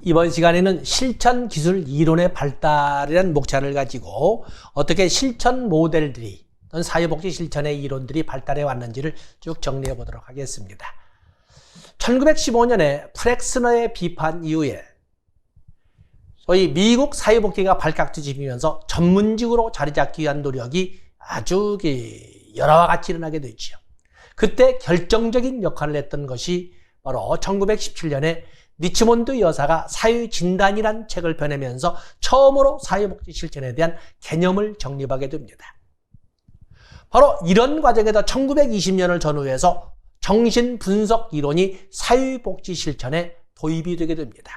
이번 시간에는 실천기술 이론의 발달이라는 목차를 가지고 어떻게 실천 모델들이 또는 사회복지 실천의 이론들이 발달해 왔는지를 쭉 정리해 보도록 하겠습니다. 1915년에 프렉스너의 비판 이후에 소위 미국 사회복지가 발칵 뒤집히면서 전문직으로 자리 잡기 위한 노력이 아주 열화와 같이 일어나게 되죠. 그때 결정적인 역할을 했던 것이 바로 1917년에 리치몬드 여사가 사회진단이란 책을 펴내면서 처음으로 사회복지 실천에 대한 개념을 정립하게 됩니다. 바로 이런 과정에서 1920년을 전후해서 정신분석 이론이 사회복지 실천에 도입이 되게 됩니다.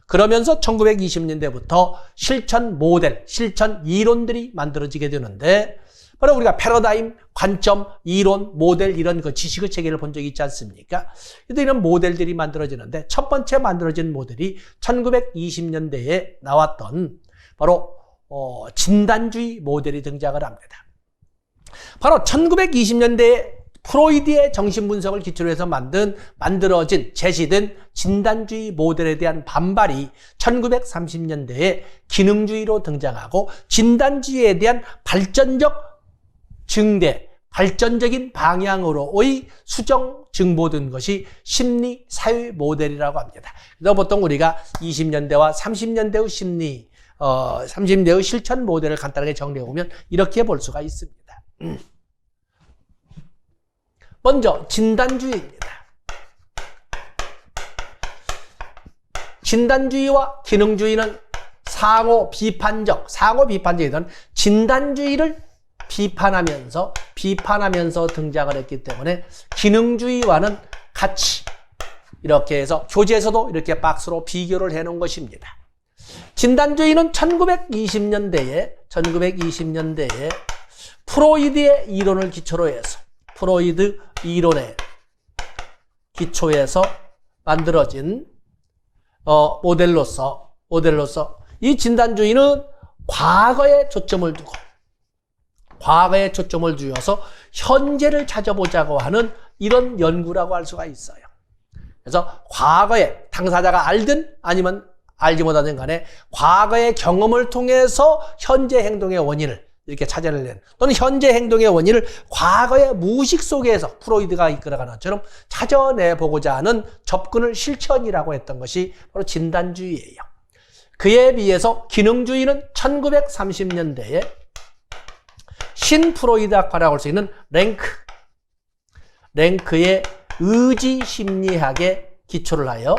그러면서 1920년대부터 실천 모델, 실천 이론들이 만들어지게 되는데 바로 우리가 패러다임, 관점, 이론, 모델 이런 그 지식의 체계를 본 적이 있지 않습니까? 이런 모델들이 만들어지는데 첫 번째 만들어진 모델이 1920년대에 나왔던 바로 진단주의 모델이 등장을 합니다. 바로 1920년대에 프로이드의 정신분석을 기초로 해서 만들어진, 제시된 진단주의 모델에 대한 반발이 1930년대에 기능주의로 등장하고 진단주의에 대한 발전적 증대, 발전적인 방향으로의 수정 증보된 것이 심리 사회 모델이라고 합니다. 그래서 보통 우리가 20년대와 30년대의 심리, 30년대의 실천 모델을 간단하게 정리해 보면 이렇게 볼 수가 있습니다. 먼저 진단주의입니다. 진단주의와 기능주의는 상호 비판적이든 진단주의를 비판하면서 등장을 했기 때문에 기능주의와는 같이 이렇게 해서 교재에서도 이렇게 박스로 비교를 해 놓은 것입니다. 진단주의는 1920년대에 프로이드의 이론을 기초로 해서 프로이드 이론의 기초에서 만들어진 모델로서 이 진단주의는 과거에 초점을 두어서 현재를 찾아보자고 하는 이런 연구라고 할 수가 있어요. 그래서 과거에 당사자가 알든 아니면 알지 못하든 간에 과거의 경험을 통해서 현재 행동의 원인을 이렇게 찾아내는 또는 현재 행동의 원인을 과거의 무의식 속에서 프로이드가 이끌어가는 것처럼 찾아내보고자 하는 접근을 실천이라고 했던 것이 바로 진단주의예요. 그에 비해서 기능주의는 1930년대에 신프로이드 학파라고 할 수 있는 랭크의 의지심리학에 기초를 하여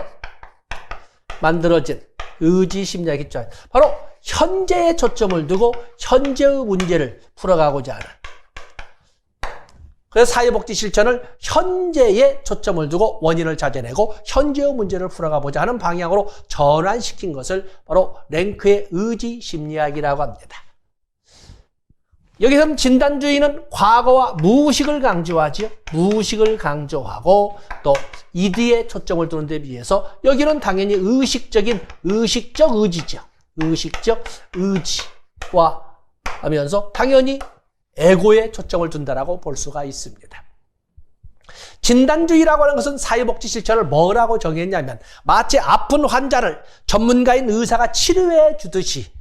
만들어진 의지심리학의 기초, 바로 현재에 초점을 두고 현재의 문제를 풀어가고자 하는, 그래서 사회복지 실천을 현재에 초점을 두고 원인을 찾아내고 현재의 문제를 풀어가보자 하는 방향으로 전환시킨 것을 바로 랭크의 의지심리학이라고 합니다. 여기서는 진단주의는 과거와 무의식을 강조하지요. 무의식을 강조하고 또 이드에 초점을 두는 데 비해서 여기는 당연히 의식적 의지죠. 의식적 의지와 하면서 당연히 에고에 초점을 둔다라고 볼 수가 있습니다. 진단주의라고 하는 것은 사회복지 실천을 뭐라고 정했냐면 마치 아픈 환자를 전문가인 의사가 치료해 주듯이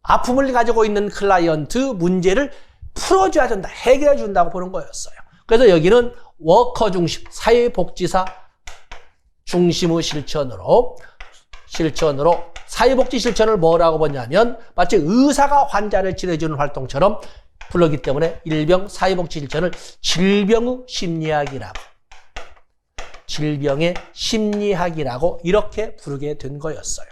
아픔을 가지고 있는 클라이언트 문제를 풀어줘야 된다, 해결해 준다고 보는 거였어요. 그래서 여기는 워커 중심, 사회복지사 중심의 실천으로 사회복지 실천을 뭐라고 보냐면 마치 의사가 환자를 치료해주는 활동처럼 부르기 때문에 일명 사회복지 실천을 질병의 심리학이라고 이렇게 부르게 된 거였어요.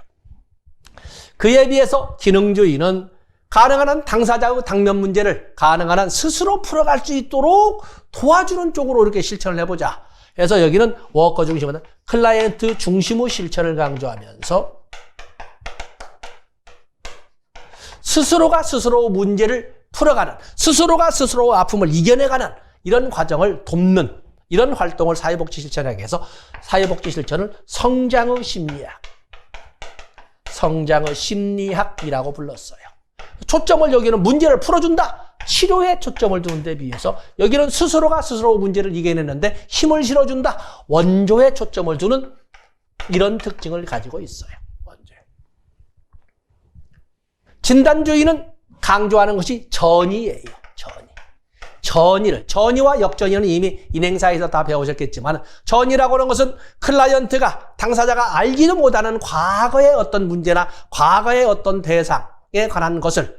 그에 비해서 기능주의는 가능한 한 당사자의 당면 문제를 가능한 한 스스로 풀어갈 수 있도록 도와주는 쪽으로 이렇게 실천을 해보자. 그래서 여기는 워커 중심보다 클라이언트 중심의 실천을 강조하면서 스스로가 스스로 문제를 풀어가는, 스스로가 스스로 아픔을 이겨내가는 이런 과정을 돕는 이런 활동을 사회복지 실천하기 위해서 사회복지 실천을 성장의 심리학이라고 불렀어요. 초점을 여기는 문제를 풀어준다, 치료에 초점을 두는 데 비해서 여기는 스스로가 스스로 문제를 이겨내는데 힘을 실어준다, 원조에 초점을 두는 이런 특징을 가지고 있어요. 진단주의는 강조하는 것이 전의예요. 전의와 역전의는 이미 인행사에서 다 배우셨겠지만, 전의라고 하는 것은 클라이언트가, 당사자가 알지도 못하는 과거의 어떤 문제나 과거의 어떤 대상에 관한 것을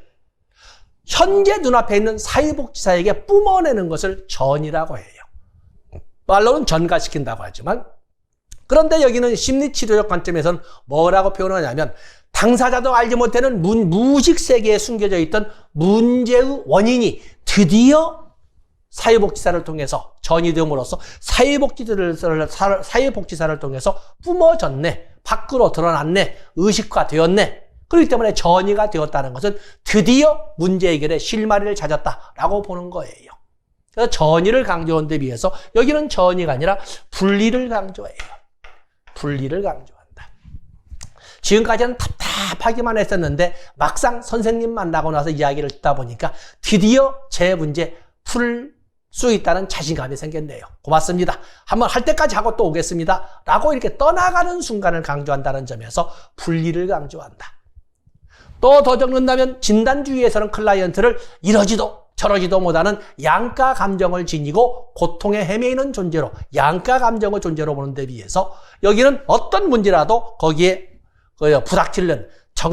현재 눈앞에 있는 사회복지사에게 뿜어내는 것을 전의라고 해요. 말로는 전가시킨다고 하지만, 그런데 여기는 심리치료적 관점에서는 뭐라고 표현하냐면, 당사자도 알지 못하는 무의식 세계에 숨겨져 있던 문제의 원인이 드디어 사회복지사를 통해서 전이됨으로써 사회복지사를 통해서 뿜어졌네, 밖으로 드러났네, 의식화되었네. 그렇기 때문에 전이가 되었다는 것은 드디어 문제 해결의 실마리를 찾았다라고 보는 거예요. 그래서 전이를 강조하는 데 비해서 여기는 전이가 아니라 분리를 강조해요. 분리를 강조한다. 지금까지는 답답하기만 했었는데 막상 선생님 만나고 나서 이야기를 듣다 보니까 드디어 제 문제 풀 수 있다는 자신감이 생겼네요. 고맙습니다. 한번 할 때까지 하고 또 오겠습니다. 라고 이렇게 떠나가는 순간을 강조한다는 점에서 분리를 강조한다. 또 더 적는다면 진단주의에서는 클라이언트를 이러지도 저러지도 못하는 양가 감정을 지니고 고통에 헤매이는 존재로, 양가 감정의 존재로 보는 데 비해서 여기는 어떤 문제라도 거기에 부닥치는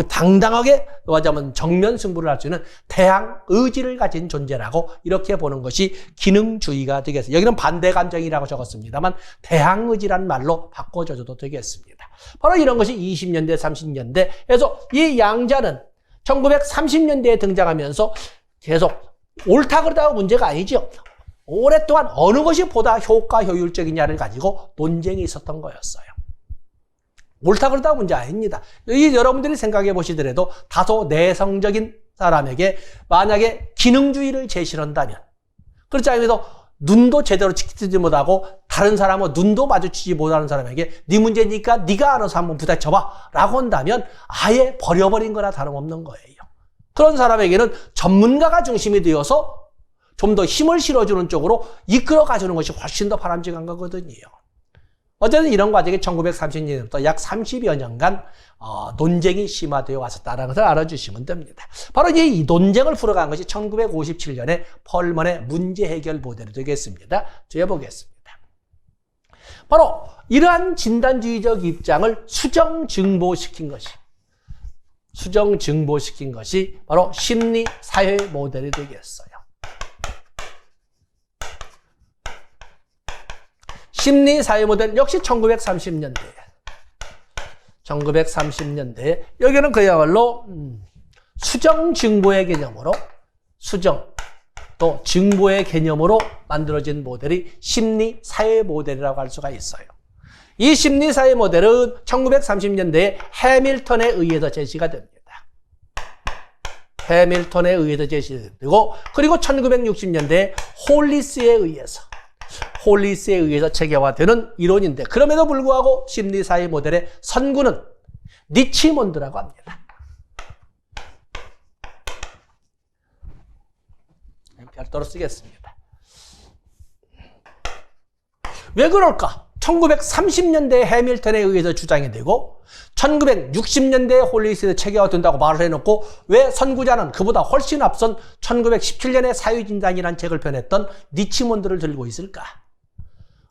당당하게 말하자면 정면 승부를 할 수 있는 태양 의지를 가진 존재라고 이렇게 보는 것이 기능주의가 되겠습니다. 여기는 반대 감정이라고 적었습니다만 태양 의지란 말로 바꿔줘도 되겠습니다. 바로 이런 것이 20년대, 30년대에서 이 양자는 1930년대에 등장하면서 계속 옳다 그러다가 문제가 아니죠. 오랫동안 어느 것이 보다 효과 효율적이냐를 가지고 논쟁이 있었던 거였어요. 옳다 그러다 문제 아닙니다. 여러분들이 생각해 보시더라도 다소 내성적인 사람에게 만약에 기능주의를 제시한다면, 그렇지 않으면 눈도 제대로 지키지 못하고 다른 사람은 눈도 마주치지 못하는 사람에게 네 문제니까 네가 알아서 한번 부닥쳐봐 라고 한다면 아예 버려버린 거나 다름없는 거예요. 그런 사람에게는 전문가가 중심이 되어서 좀 더 힘을 실어주는 쪽으로 이끌어 가주는 것이 훨씬 더 바람직한 거거든요. 어쨌든 이런 과정이 1930년부터 약 30여 년간 논쟁이 심화되어 왔었다는 것을 알아주시면 됩니다. 바로 이 논쟁을 풀어간 것이 1957년에 펄먼의 문제 해결 모델이 되겠습니다. 주의해보겠습니다. 바로 이러한 진단주의적 입장을 수정증보시킨 것이 바로 심리사회 모델이 되겠어요. 심리사회 모델 역시 1930년대에 여기는 그야말로 수정증보의 개념으로 또 증보의 개념으로 만들어진 모델이 심리사회 모델이라고 할 수가 있어요. 이 심리사회 모델은 1930년대에 해밀턴에 의해서 제시가 됩니다. 해밀턴에 의해서 제시되고, 그리고 1960년대에 홀리스에 의해서 체계화되는 이론인데, 그럼에도 불구하고 심리사회 모델의 선구는 리치몬드라고 합니다. 별도로 쓰겠습니다. 왜 그럴까? 1930년대에 해밀턴에 의해서 주장이 되고 1960년대에 홀리스에서 체계화된다고 말을 해놓고 왜 선구자는 그보다 훨씬 앞선 1917년에 사회진단이라는 책을 펴냈던 리치몬드를 들고 있을까?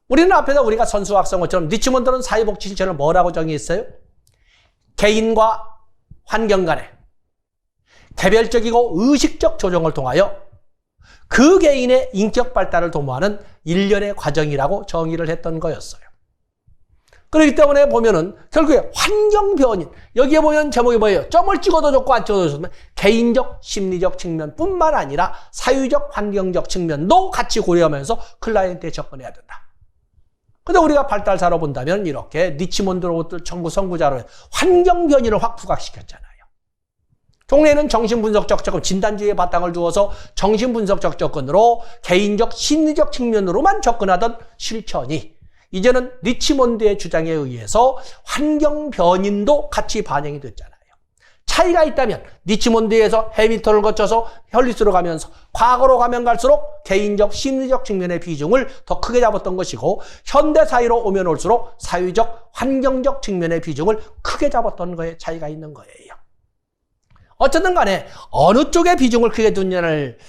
우리는 앞에서 우리가 선수학성 것처럼 리치몬드는 사회복지 실천을 뭐라고 정의했어요? 개인과 환경 간의 개별적이고 의식적 조정을 통하여 그 개인의 인격 발달을 도모하는 일련의 과정이라고 정의를 했던 거였어요. 그렇기 때문에 보면은 결국에 환경 변인, 여기에 보면 제목이 뭐예요? 점을 찍어도 좋고 안 찍어도 좋으면 개인적 심리적 측면뿐만 아니라 사회적 환경적 측면도 같이 고려하면서 클라이언트에 접근해야 된다. 근데 우리가 발달사로 본다면 이렇게 리치몬드로부터 전부 선구자로 환경 변이를 확 부각시켰잖아요. 종래는 정신분석적 접근, 진단주의의 바탕을 두어서 정신분석적 접근으로 개인적 심리적 측면으로만 접근하던 실천이 이제는 리치몬드의 주장에 의해서 환경 변인도 같이 반영이 됐잖아요. 차이가 있다면 리치몬드에서 해밀턴을 거쳐서 헐리스로 가면서 과거로 가면 갈수록 개인적 심리적 측면의 비중을 더 크게 잡았던 것이고, 현대 사회로 오면 올수록 사회적 환경적 측면의 비중을 크게 잡았던 거에 차이가 있는 거예요. 어쨌든 간에 어느 쪽에 비중을 크게 두냐를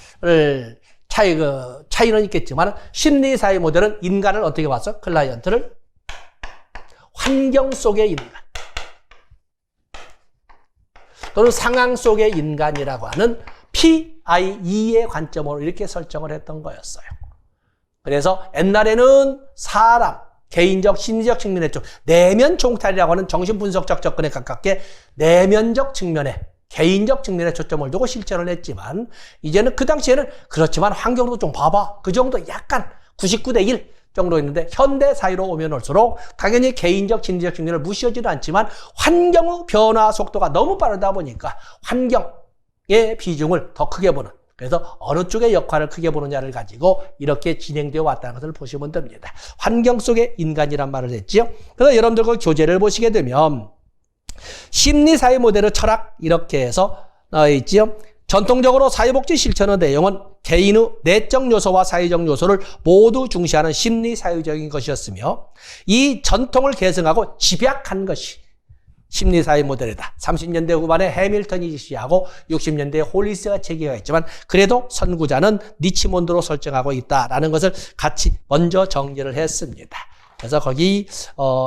차이는 있겠지만 심리사회 모델은 인간을 어떻게 봤어? 클라이언트를 환경 속의 인간 또는 상황 속의 인간이라고 하는 PIE의 관점으로 이렇게 설정을 했던 거였어요. 그래서 옛날에는 사람, 개인적, 심리적 측면에 좀 내면 총탈이라고 하는 정신분석적 접근에 가깝게 내면적 측면에 개인적 측면에 초점을 두고 실천을 했지만 이제는 그 당시에는 그렇지만 환경도 좀 봐봐. 그 정도 약간 99대 1 정도 있는데 현대 사회로 오면 올수록 당연히 개인적, 심리적 측면을 무시하지는 않지만 환경의 변화 속도가 너무 빠르다 보니까 환경의 비중을 더 크게 보는 그래서 어느 쪽의 역할을 크게 보느냐를 가지고 이렇게 진행되어 왔다는 것을 보시면 됩니다. 환경 속의 인간이란 말을 했지요. 그래서 여러분들 그 교재를 보시게 되면 심리사회 모델의 철학 이렇게 해서 나와 있지요. 전통적으로 사회복지 실천의 내용은 개인의 내적 요소와 사회적 요소를 모두 중시하는 심리사회적인 것이었으며 이 전통을 계승하고 집약한 것이 심리사회 모델이다. 30년대 후반에 해밀턴이 지시하고 60년대에 홀리스가 체계화했지만 그래도 선구자는 리치몬드로 설정하고 있다라는 것을 같이 먼저 정리를 했습니다. 그래서 거기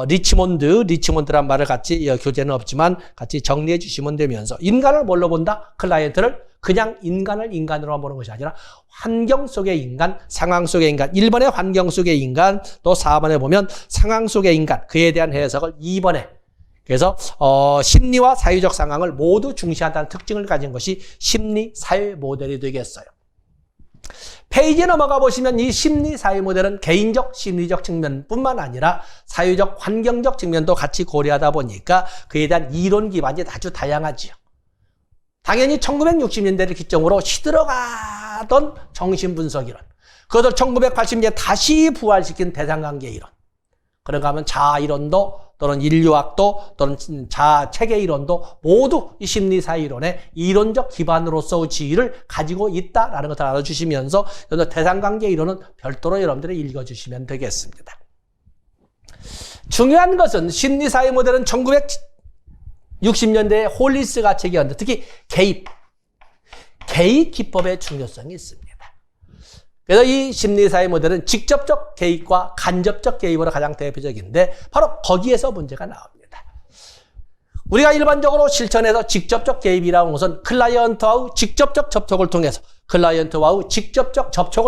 리치몬드란 말을 같이 교재는 없지만 같이 정리해 주시면 되면서 인간을 뭘로 본다? 클라이언트를 그냥 인간을 인간으로만 보는 것이 아니라 환경 속의 인간, 상황 속의 인간 1번에 환경 속의 인간 또 4번에 보면 상황 속의 인간 그에 대한 해석을 2번에 그래서 심리와 사회적 상황을 모두 중시한다는 특징을 가진 것이 심리사회 모델이 되겠어요. 페이지 넘어가 보시면 이 심리사회 모델은 개인적, 심리적 측면뿐만 아니라 사회적, 환경적 측면도 같이 고려하다 보니까 그에 대한 이론 기반이 아주 다양하지요. 당연히 1960년대를 기점으로 시들어가던 정신분석 이론, 그것을 1980년대 다시 부활시킨 대상관계 이론, 그런가 하면 자아 이론도 또는 인류학도 또는 체계 이론도 모두 이 심리사회 이론의 이론적 기반으로서의 지위를 가지고 있다라는 것을 알아주시면서 대상관계 이론은 별도로 여러분들이 읽어주시면 되겠습니다. 중요한 것은 심리사회 모델은 1960년대에 홀리스가 체계했는데 특히 개입 기법의 중요성이 있습니다. 그래서 이 심리사회 모델은 직접적 개입과 간접적 개입으로 가장 대표적인데 바로 거기에서 문제가 나옵니다. 우리가 일반적으로 실천해서 직접적 개입이라는 것은 클라이언트와의 직접적 접촉을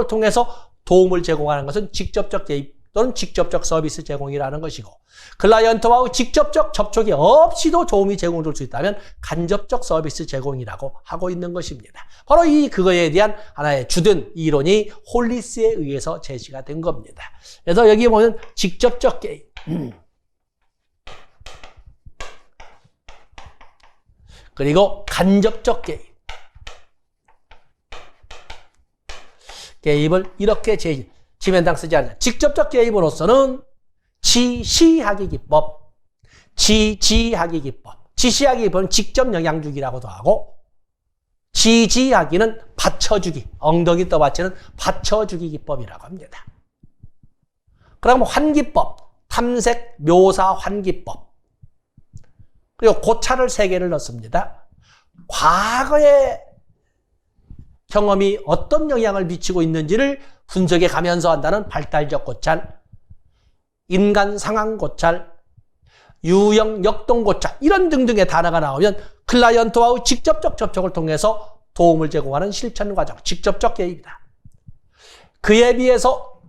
통해서 도움을 제공하는 것은 직접적 개입 또는 직접적 서비스 제공이라는 것이고 클라이언트와의 직접적 접촉이 없이도 도움이 제공될 수 있다면 간접적 서비스 제공이라고 하고 있는 것입니다. 바로 그거에 대한 하나의 주된 이론이 홀리스에 의해서 제시가 된 겁니다. 그래서 여기 보면 직접적 개입 그리고 간접적 개입을 이렇게 지면당 쓰지 않냐. 직접적 개입으로서는 지시하기 기법, 지지하기 기법. 지시하기 기법은 직접 영향 주기라고도 하고 지지하기는 받쳐주기, 엉덩이 떠받치는 받쳐주기 기법이라고 합니다. 그럼 환기법, 탐색, 묘사, 환기법. 그리고 고찰을 3개를 넣습니다. 과거의 경험이 어떤 영향을 미치고 있는지를 분석해 가면서 한다는 발달적 고찰, 인간 상황 고찰, 유형 역동 고찰 이런 등등의 단어가 나오면 클라이언트와의 직접적 접촉을 통해서 도움을 제공하는 실천 과정, 직접적 개입이다. 그에 비해서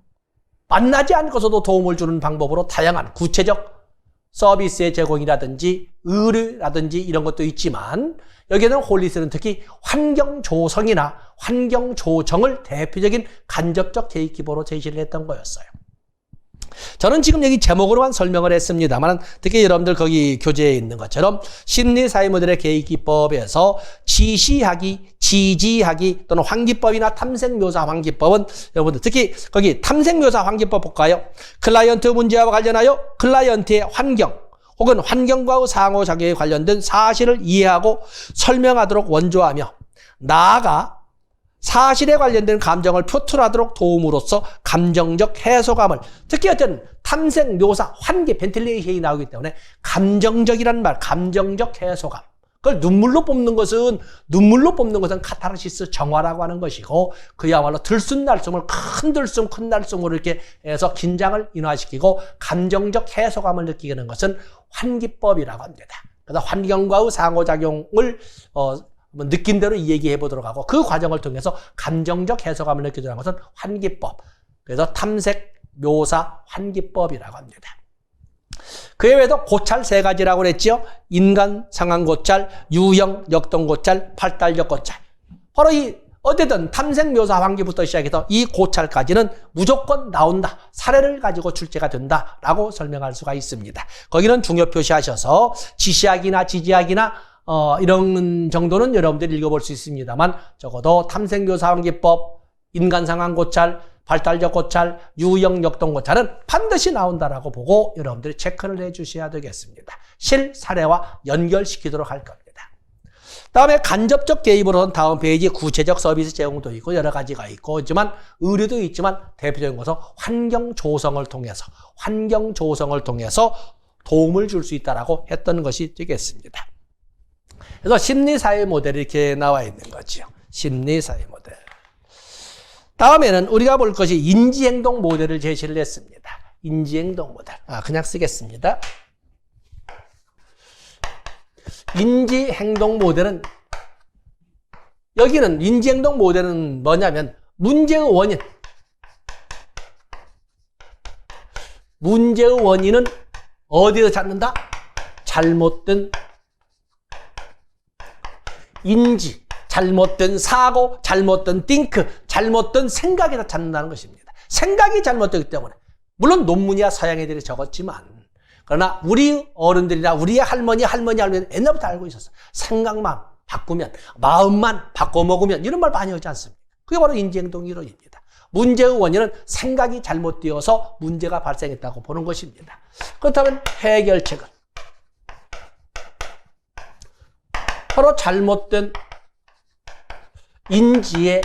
만나지 않고서도 도움을 주는 방법으로 다양한 구체적 서비스의 제공이라든지 의료라든지 이런 것도 있지만 여기에는 홀리스는 특히 환경 조성이나 환경 조정을 대표적인 간접적 개입 기법으로 제시를 했던 거였어요. 저는 지금 여기 제목으로만 설명을 했습니다만 특히 여러분들 거기 교재에 있는 것처럼 심리사회 모델의 개입 기법에서 지시하기, 지지하기 또는 환기법이나 탐색묘사 환기법은 여러분들 특히 거기 탐색묘사 환기법 볼까요? 클라이언트 문제와 관련하여 클라이언트의 환경 혹은 환경과의 상호작용에 관련된 사실을 이해하고 설명하도록 원조하며 나아가 사실에 관련된 감정을 표출하도록 도움으로써 감정적 해소감을 특히 어떤 탐색, 묘사, 환기, 벤틸레이션이 나오기 때문에 감정적이라는 말, 감정적 해소감 그걸 눈물로 뽑는 것은 카타르시스 정화라고 하는 것이고, 그야말로 들숨날숨을 큰 들숨, 큰 날숨으로 이렇게 해서 긴장을 인화시키고 감정적 해소감을 느끼게 하는 것은 환기법이라고 합니다. 그래서 환경과의 상호작용을 느낀 대로 얘기해 보도록 하고, 그 과정을 통해서 감정적 해소감을 느끼게 하는 것은 환기법. 그래서 탐색, 묘사, 환기법이라고 합니다. 그 외에도 고찰 3가지라고 그랬죠. 인간 상황 고찰, 유형 역동 고찰, 팔달력 고찰. 바로 이 어쨌든 탐색, 묘사, 환기부터 시작해서 이 고찰까지는 무조건 나온다. 사례를 가지고 출제가 된다라고 설명할 수가 있습니다. 거기는 중요 표시하셔서 지시학이나 지지학이나 이런 정도는 여러분들이 읽어볼 수 있습니다만, 적어도 탐색, 묘사, 환기법, 인간 상황 고찰, 발달적 고찰, 유형 역동 고찰은 반드시 나온다라고 보고 여러분들이 체크를 해주셔야 되겠습니다. 실사례와 연결시키도록 할 겁니다. 다음에 간접적 개입으로는 다음 페이지 구체적 서비스 제공도 있고 여러 가지가 있고 있지만, 의료도 있지만 대표적인 것은 환경 조성을 통해서 도움을 줄 수 있다라고 했던 것이 되겠습니다. 그래서 심리사회 모델이 이렇게 나와 있는 거죠. 심리사회 모델. 다음에는 우리가 볼 것이 인지행동 모델을 제시를 했습니다. 인지행동 모델. 그냥 쓰겠습니다. 인지행동 모델은, 여기는 인지행동 모델은 뭐냐면 문제의 원인은 어디에서 찾는다? 잘못된 인지, 잘못된 사고, 잘못된 띵크, 잘못된 생각에서 찾는다는 것입니다. 생각이 잘못되기 때문에, 물론 논문이야 서양애들이 적었지만, 그러나 우리 어른들이나 우리의 할머니는 옛날부터 알고 있었어. 생각만 바꾸면, 마음만 바꿔먹으면, 이런 말 많이 하지 않습니까? 그게 바로 인지행동 이론입니다. 문제의 원인은 생각이 잘못되어서 문제가 발생했다고 보는 것입니다. 그렇다면 해결책은 바로 잘못된 인지의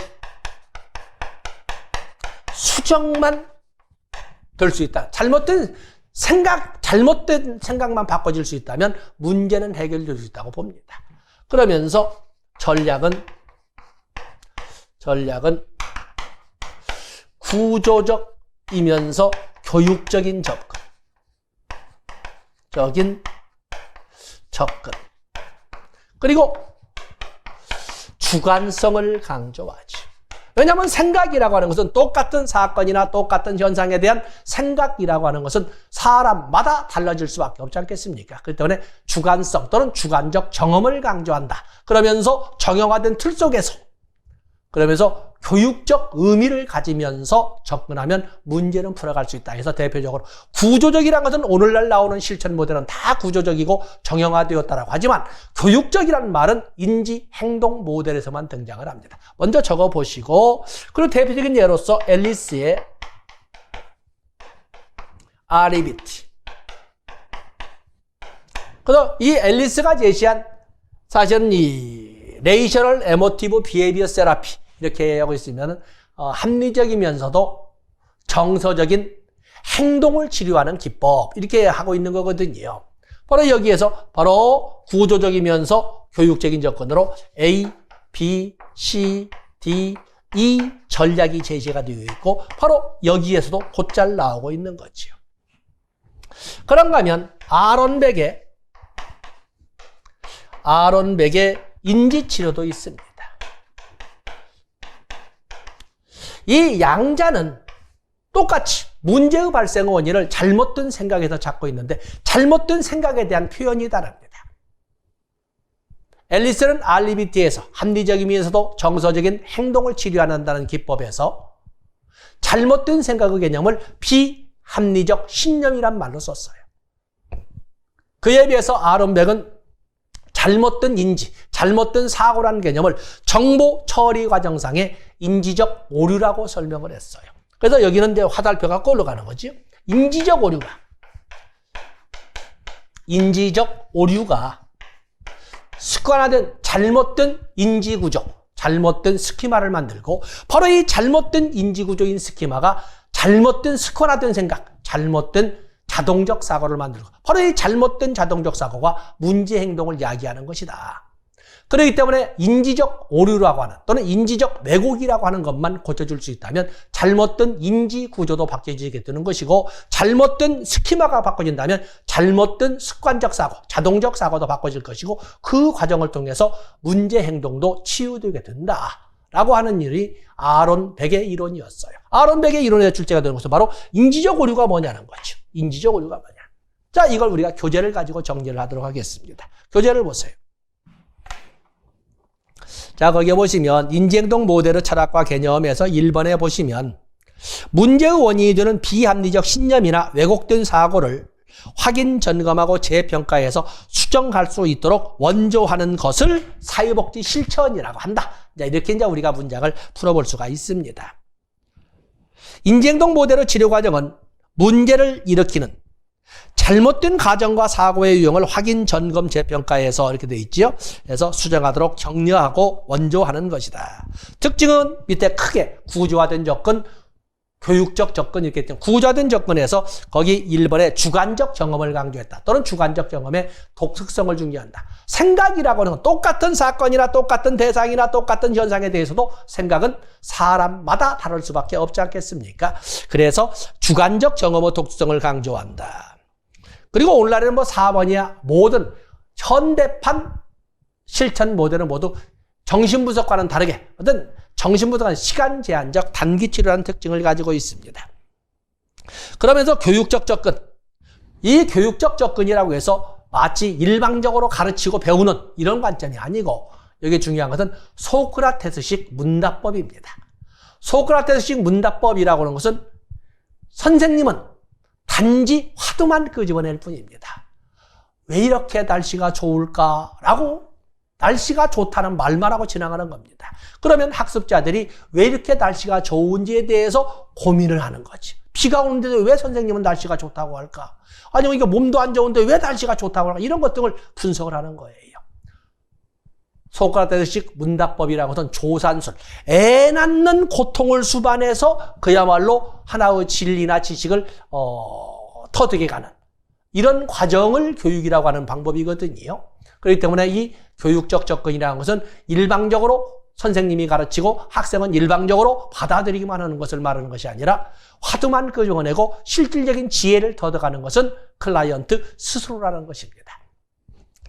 수정만 될 수 있다. 잘못된 생각만 바꿔질 수 있다면 문제는 해결될 수 있다고 봅니다. 그러면서 전략은 구조적이면서 교육적인 접근. 그리고 주관성을 강조하지. 왜냐하면 생각이라고 하는 것은 똑같은 사건이나 똑같은 현상에 대한 생각이라고 하는 것은 사람마다 달라질 수밖에 없지 않겠습니까? 그렇기 때문에 주관성 또는 주관적 경험을 강조한다. 그러면서 정형화된 틀 속에서, 그러면서 교육적 의미를 가지면서 접근하면 문제는 풀어갈 수 있다. 그래서 대표적으로 구조적이라는 것은 오늘날 나오는 실천 모델은 다 구조적이고 정형화되었다라고 하지만, 교육적이라는 말은 인지 행동 모델에서만 등장을 합니다. 먼저 적어보시고, 그리고 대표적인 예로서 앨리스의 REBT. 그래서 이 앨리스가 제시한 사실은 이 레이셔널 에모티브 비헤이비어 세라피, 이렇게 하고 있으면 합리적이면서도 정서적인 행동을 치료하는 기법, 이렇게 하고 있는 거거든요. 바로 여기에서 바로 구조적이면서 교육적인 접근으로 A, B, C, D, E 전략이 제시가 되어 있고, 바로 여기에서도 곧잘 나오고 있는 거죠. 그런가 하면 아론백의 인지치료도 있습니다. 이 양자는 똑같이 문제의 발생 원인을 잘못된 생각에서 찾고 있는데, 잘못된 생각에 대한 표현이 다릅니다. 앨리스는 REBT에서 합리적이면서도 정서적인 행동을 치료한다는 기법에서 잘못된 생각의 개념을 비합리적 신념이란 말로 썼어요. 그에 비해서 아론백은 잘못된 인지, 잘못된 사고라는 개념을 정보 처리 과정상의 인지적 오류라고 설명을 했어요. 그래서 여기는 이제 화살표가 꼴로 가는 거죠. 인지적 오류가 습관화된 잘못된 인지구조, 잘못된 스키마를 만들고, 바로 이 잘못된 인지구조인 스키마가 잘못된 습관화된 생각, 잘못된 자동적 사고를 만들고, 바로 이 잘못된 자동적 사고가 문제 행동을 야기하는 것이다. 그렇기 때문에 인지적 오류라고 하는 또는 인지적 왜곡이라고 하는 것만 고쳐줄 수 있다면 잘못된 인지 구조도 바뀌어지게 되는 것이고 잘못된 스키마가 바꿔진다면 잘못된 습관적 사고, 자동적 사고도 바꿔질 것이고 그 과정을 통해서 문제 행동도 치유되게 된다라고 하는 일이 아론 벡의 이론이었어요. 아론 벡의 이론의 출제가 되는 것은 바로 인지적 오류가 뭐냐는 거죠. 인지적 오류가 뭐냐. 자, 이걸 우리가 교재를 가지고 정리를 하도록 하겠습니다. 교재를 보세요. 자, 거기에 보시면 인지행동 모델의 철학과 개념에서 1번에 보시면 문제의 원인이 되는 비합리적 신념이나 왜곡된 사고를 확인, 점검하고 재평가해서 수정할 수 있도록 원조하는 것을 사회복지 실천이라고 한다. 이렇게 이제 우리가 문장을 풀어볼 수가 있습니다. 인지행동 모델의 치료 과정은 문제를 일으키는 잘못된 가정과 사고의 유형을 확인, 점검, 재평가해서 이렇게 되어 있죠. 그래서 수정하도록 격려하고 원조하는 것이다. 특징은 밑에 크게 구조화된 접근, 교육적 접근 이렇게 했죠. 구조화된 접근에서 거기 1번에 주관적 경험을 강조했다. 또는 주관적 경험의 독특성을 중요한다. 생각이라고 하는 건 똑같은 사건이나 똑같은 대상이나 똑같은 현상에 대해서도 생각은 사람마다 다를 수밖에 없지 않겠습니까? 그래서 주관적 경험의 독특성을 강조한다. 그리고 오늘날에는 4번이야 모든 현대판 실천 모델은 모두 정신분석과는 다르게 어떤 정신분석은 시간 제한적 단기 치료라는 특징을 가지고 있습니다. 그러면서 교육적 접근, 이 교육적 접근이라고 해서 마치 일방적으로 가르치고 배우는 이런 관점이 아니고 여기 중요한 것은 소크라테스식 문답법입니다. 소크라테스식 문답법이라고 하는 것은 선생님은 단지 화두만 끄집어낼 뿐입니다. 왜 이렇게 날씨가 좋을까라고 날씨가 좋다는 말만 하고 지나가는 겁니다. 그러면 학습자들이 왜 이렇게 날씨가 좋은지에 대해서 고민을 하는 거지. 비가 오는데도 왜 선생님은 날씨가 좋다고 할까? 아니면 이게 몸도 안 좋은데 왜 날씨가 좋다고 할까? 이런 것들을 분석을 하는 거예요. 소크라테스식 문답법이라고 하는 조산술, 애 낳는 고통을 수반해서 그야말로 하나의 진리나 지식을 터득해 가는 이런 과정을 교육이라고 하는 방법이거든요. 그렇기 때문에 이 교육적 접근이라는 것은 일방적으로 선생님이 가르치고 학생은 일방적으로 받아들이기만 하는 것을 말하는 것이 아니라 화두만 끄집어내고 실질적인 지혜를 터득하는 것은 클라이언트 스스로라는 것입니다.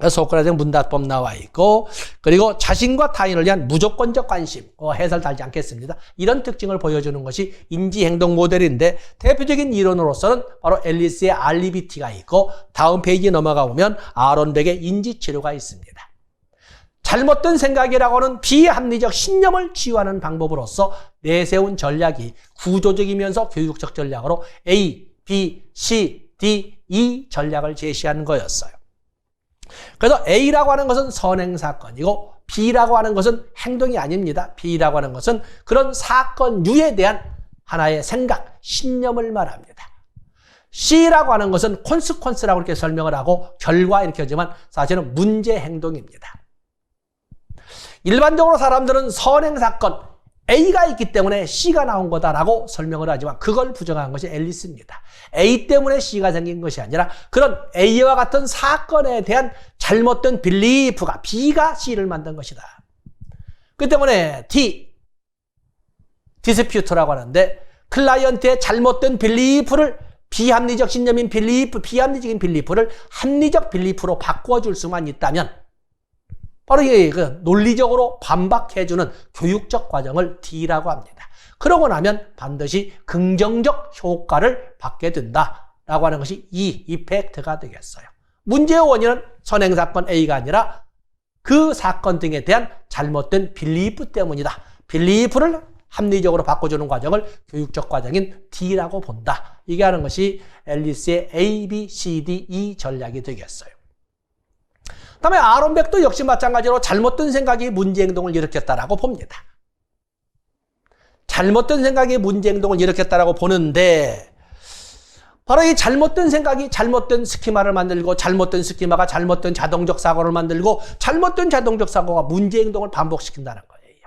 소크라테스 문답법 나와 있고, 그리고 자신과 타인을 위한 무조건적 관심, 해설 달지 않겠습니다. 이런 특징을 보여주는 것이 인지행동 모델인데 대표적인 이론으로서는 바로 앨리스의 RBT가 있고 다음 페이지에 넘어가 보면 아론 벡의 인지치료가 있습니다. 잘못된 생각이라고 하는 비합리적 신념을 치유하는 방법으로서 내세운 전략이 구조적이면서 교육적 전략으로 A, B, C, D, E 전략을 제시한 거였어요. 그래서 A라고 하는 것은 선행사건이고 B라고 하는 것은 행동이 아닙니다. B라고 하는 것은 그런 사건유에 대한 하나의 생각, 신념을 말합니다. C라고 하는 것은 콘스퀀스라고 이렇게 설명을 하고 결과 이렇게 하지만 사실은 문제 행동입니다. 일반적으로 사람들은 선행사건 A가 있기 때문에 C가 나온 거다라고 설명을 하지만 그걸 부정한 것이 앨리스입니다. A 때문에 C가 생긴 것이 아니라 그런 A와 같은 사건에 대한 잘못된 빌리프가 B가 C를 만든 것이다. 그 때문에 디스퓨트라고 하는데 클라이언트의 잘못된 빌리프를 비합리적 신념인 비합리적인 빌리프를 합리적 빌리프로 바꿔줄 수만 있다면 바로 이 논리적으로 반박해주는 교육적 과정을 D라고 합니다. 그러고 나면 반드시 긍정적 효과를 받게 된다라고 하는 것이 이 이펙트가 되겠어요. 문제의 원인은 선행사건 A가 아니라 그 사건 등에 대한 잘못된 빌리프 때문이다. 빌리프를 합리적으로 바꿔주는 과정을 교육적 과정인 D라고 본다. 이게 하는 것이 앨리스의 A, B, C, D, E 전략이 되겠어요. 다음에 아론 벡도 역시 마찬가지로 잘못된 생각이 문제 행동을 일으켰다라고 봅니다. 잘못된 생각이 문제 행동을 일으켰다라고 보는데 바로 이 잘못된 생각이 잘못된 스키마를 만들고 잘못된 스키마가 잘못된 자동적 사고를 만들고 잘못된 자동적 사고가 문제 행동을 반복시킨다는 거예요.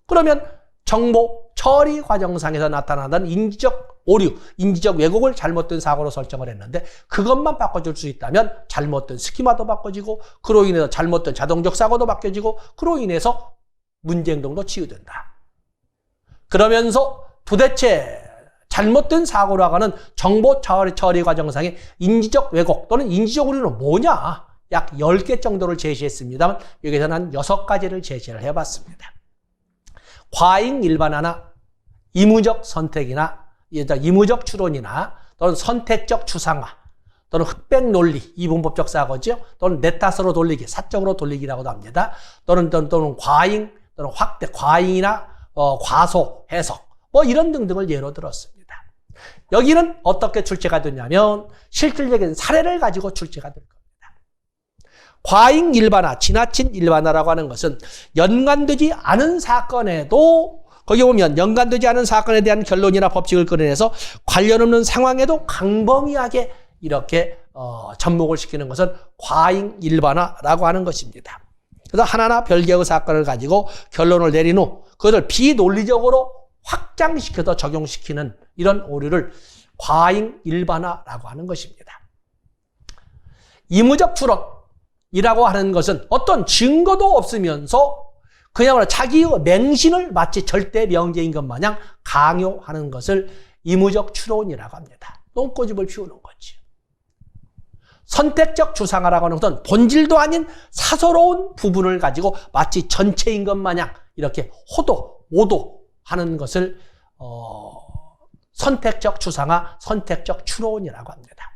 그러면 정보 처리 과정상에서 나타나는 인지적 오류, 인지적 왜곡을 잘못된 사고로 설정을 했는데 그것만 바꿔줄 수 있다면 잘못된 스키마도 바꿔지고 그로 인해서 잘못된 자동적 사고도 바뀌어지고 그로 인해서 문제 행동도 치유된다. 그러면서 도대체 잘못된 사고라고 하는 정보 처리 과정상의 인지적 왜곡 또는 인지적 오류는 뭐냐? 약 10개 정도를 제시했습니다만 여기서는 한 6가지를 제시를 해봤습니다. 과잉 일반화나 이무적 선택이나 이무적 추론이나 또는 선택적 추상화 또는 흑백 논리, 이분법적 사고죠. 또는 내 탓으로 돌리기, 사적으로 돌리기라고도 합니다. 또는 과잉, 또는 확대, 과잉이나 과소, 해석 뭐 이런 등등을 예로 들었습니다. 여기는 어떻게 출제가 되냐면 실질적인 사례를 가지고 출제가 될 겁니다. 과잉 일반화, 지나친 일반화라고 하는 것은 연관되지 않은 사건에도 거기 보면 연관되지 않은 사건에 대한 결론이나 법칙을 끌어내서 관련 없는 상황에도 광범위하게 이렇게 접목을 시키는 것은 과잉 일반화라고 하는 것입니다. 그래서 하나하나 별개의 사건을 가지고 결론을 내린 후 그것을 비논리적으로 확장시켜서 적용시키는 이런 오류를 과잉 일반화라고 하는 것입니다. 이무적 추론이라고 하는 것은 어떤 증거도 없으면서 그야말로 자기의 맹신을 마치 절대 명제인 것 마냥 강요하는 것을 이무적 추론이라고 합니다. 똥꼬집을 피우는 거지. 선택적 추상화라고 하는 것은 본질도 아닌 사소로운 부분을 가지고 마치 전체인 것 마냥 이렇게 오도하는 것을 선택적 추상화, 선택적 추론이라고 합니다.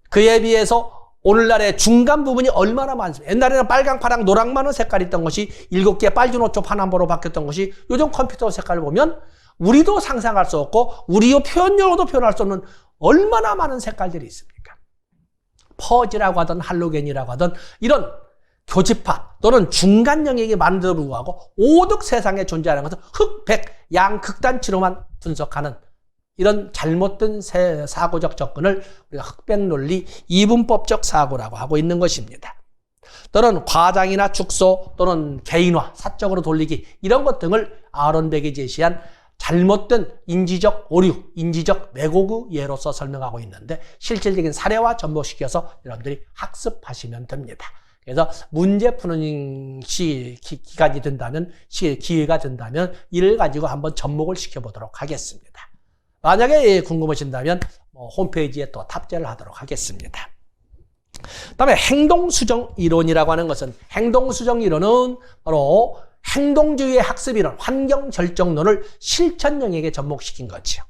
그에 비해서 오늘날의 중간 부분이 얼마나 많습니까? 옛날에는 빨강, 파랑, 노랑만의 색깔이 있던 것이 7개 빨주, 노초, 파남보로 바뀌었던 것이 요즘 컴퓨터 색깔을 보면 우리도 상상할 수 없고 우리의 표현력으로도 표현할 수 없는 얼마나 많은 색깔들이 있습니까? 퍼지라고 하든 할로겐이라고 하든 이런 교집합 또는 중간 영역이 많은데도 불구하고 오득 세상에 존재하는 것은 흑, 백, 양 극단치로만 분석하는 이런 잘못된 사고적 접근을 우리가 흑백 논리, 이분법적 사고라고 하고 있는 것입니다. 또는 과장이나 축소 또는 개인화, 사적으로 돌리기 이런 것 등을 아론백이 제시한 잘못된 인지적 오류, 인지적 왜곡의 예로서 설명하고 있는데 실질적인 사례와 접목시켜서 여러분들이 학습하시면 됩니다. 그래서 문제 푸는 기간이 된다면, 기회가 된다면 이를 가지고 한번 접목을 시켜보도록 하겠습니다. 만약에 궁금하신다면 홈페이지에 또 탑재를 하도록 하겠습니다. 그다음에 행동수정 이론이라고 하는 것은 행동수정 이론은 바로 행동주의의 학습이론, 환경절정론을 실천 영역에 접목시킨 거죠.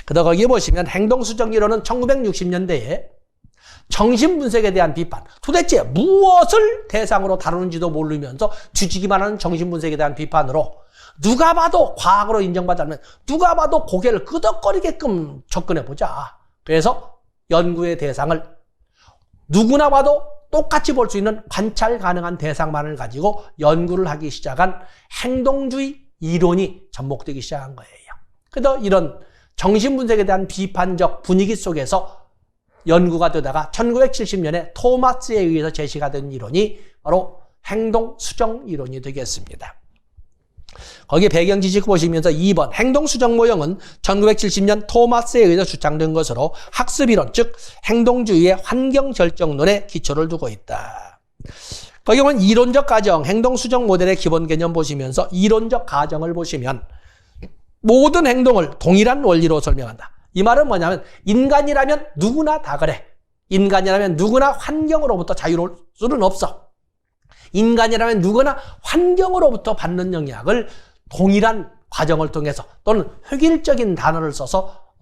그래서 거기 보시면 행동수정 이론은 1960년대에 정신분석에 대한 비판, 도대체 무엇을 대상으로 다루는지도 모르면서 뒤지기만 하는 정신분석에 대한 비판으로 누가 봐도 과학으로 인정받으면 누가 봐도 고개를 끄덕거리게끔 접근해보자. 그래서 연구의 대상을 누구나 봐도 똑같이 볼 수 있는 관찰 가능한 대상만을 가지고 연구를 하기 시작한 행동주의 이론이 접목되기 시작한 거예요. 그래서 이런 정신분석에 대한 비판적 분위기 속에서 연구가 되다가 1970년에 토마스에 의해서 제시가 된 이론이 바로 행동수정 이론이 되겠습니다. 거기 배경 지식 보시면서 2번 행동수정 모형은 1970년 토마스에 의해서 주장된 것으로 학습이론, 즉 행동주의의 환경절정론에 기초를 두고 있다. 거기 보면 이론적 가정, 행동수정 모델의 기본 개념 보시면서 이론적 가정을 보시면 모든 행동을 동일한 원리로 설명한다. 이 말은 뭐냐면 인간이라면 누구나 다 그래. 인간이라면 누구나 환경으로부터 자유로울 수는 없어. 인간이라면 누구나 환경으로부터 받는 영향을 동일한 과정을 통해서 또는 획일적인 단어를 써서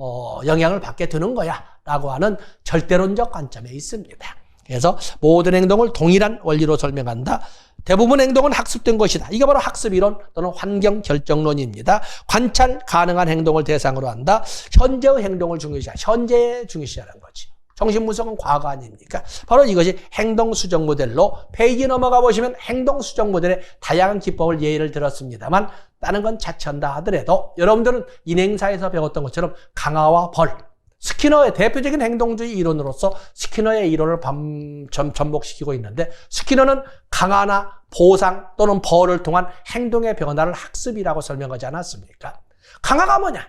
영향을 받게 되는 거야 라고 하는 절대론적 관점에 있습니다. 그래서 모든 행동을 동일한 원리로 설명한다. 대부분 행동은 학습된 것이다. 이게 바로 학습이론 또는 환경결정론입니다. 관찰 가능한 행동을 대상으로 한다. 현재의 행동을 중요시하는, 현재에 중요시하는 거지. 정신분석은 과거 아닙니까? 바로 이것이 행동수정 모델로 페이지 넘어가 보시면 행동수정 모델의 다양한 기법을 예를 들었습니다만 다른 건 자체한다 하더라도 여러분들은 인행사에서 배웠던 것처럼 강화와 벌, 스키너의 대표적인 행동주의 이론으로서 스키너의 이론을 접목시키고 있는데 스키너는 강화나 보상 또는 벌을 통한 행동의 변화를 학습이라고 설명하지 않았습니까? 강화가 뭐냐?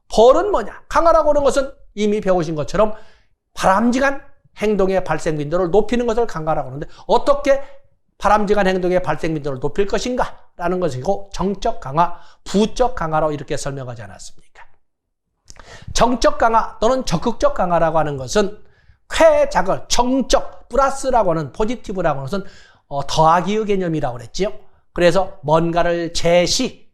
벌은 뭐냐? 강화라고 하는 것은 이미 배우신 것처럼 바람직한 행동의 발생 빈도를 높이는 것을 강화라고 하는데 어떻게 바람직한 행동의 발생 빈도를 높일 것인가? 라는 것이고 정적 강화, 부적 강화로 이렇게 설명하지 않았습니까? 정적 강화 또는 적극적 강화라고 하는 것은 쾌작을 정적, 플러스라고 하는 포지티브라고 하는 것은 더하기의 개념이라고 그랬지요. 그래서 뭔가를 제시,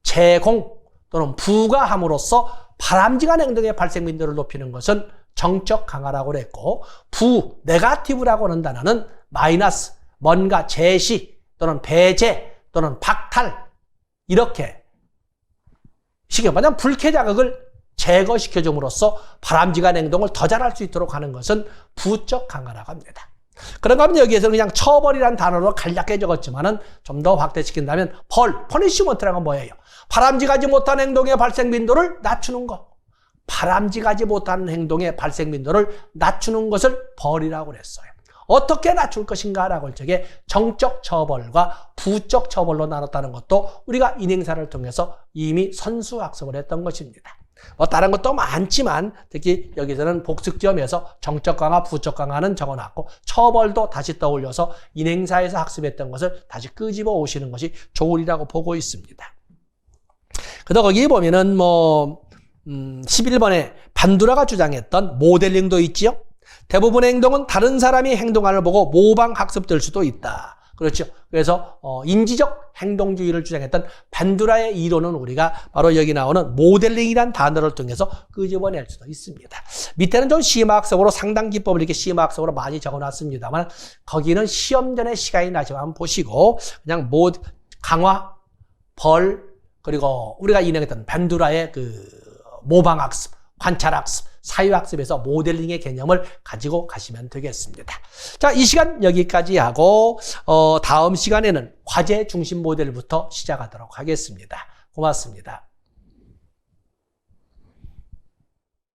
제공 또는 부가함으로써 바람직한 행동의 발생 빈도를 높이는 것은 정적 강화라고 그랬고 네가티브라고 하는 단어는 마이너스, 뭔가 제시 또는 배제 또는 박탈 이렇게 시켜보자면 불쾌 자극을 제거시켜 줌으로써 바람직한 행동을 더 잘할 수 있도록 하는 것은 부적 강화라고 합니다. 그런가 하면 여기에서 그냥 처벌이라는 단어로 간략하게 적었지만은 좀 더 확대시킨다면 퍼니시먼트라는 건 뭐예요? 바람직하지 못한 행동의 발생 빈도를 낮추는 것. 바람직하지 못한 행동의 발생 빈도를 낮추는 것을 벌이라고 그랬어요. 어떻게 낮출 것인가라고 할 적에 정적 처벌과 부적 처벌로 나눴다는 것도 우리가 인행사를 통해서 이미 선수학습을 했던 것입니다. 다른 것도 많지만 특히 여기서는 복습점에서 정적 강화, 부적 강화는 적어놨고 처벌도 다시 떠올려서 인행사에서 학습했던 것을 다시 끄집어 오시는 것이 좋으리라고 보고 있습니다. 그래서 거기 보면은 11번에 반두라가 주장했던 모델링도 있지요. 대부분의 행동은 다른 사람이 행동하는 걸 보고 모방 학습될 수도 있다. 그렇죠. 그래서 인지적 행동주의를 주장했던 반두라의 이론은 우리가 바로 여기 나오는 모델링이라는 단어를 통해서 끄집어낼 수도 있습니다. 밑에는 좀 심화학습으로 상당 기법을 이렇게 심화학습으로 많이 적어놨습니다만 거기는 시험 전에 시간이 나시면 한번 보시고 그냥 강화, 벌 그리고 우리가 인용했던 반두라의 모방학습, 관찰학습, 사유학습에서 모델링의 개념을 가지고 가시면 되겠습니다. 자, 이 시간 여기까지 하고 다음 시간에는 과제 중심 모델부터 시작하도록 하겠습니다. 고맙습니다.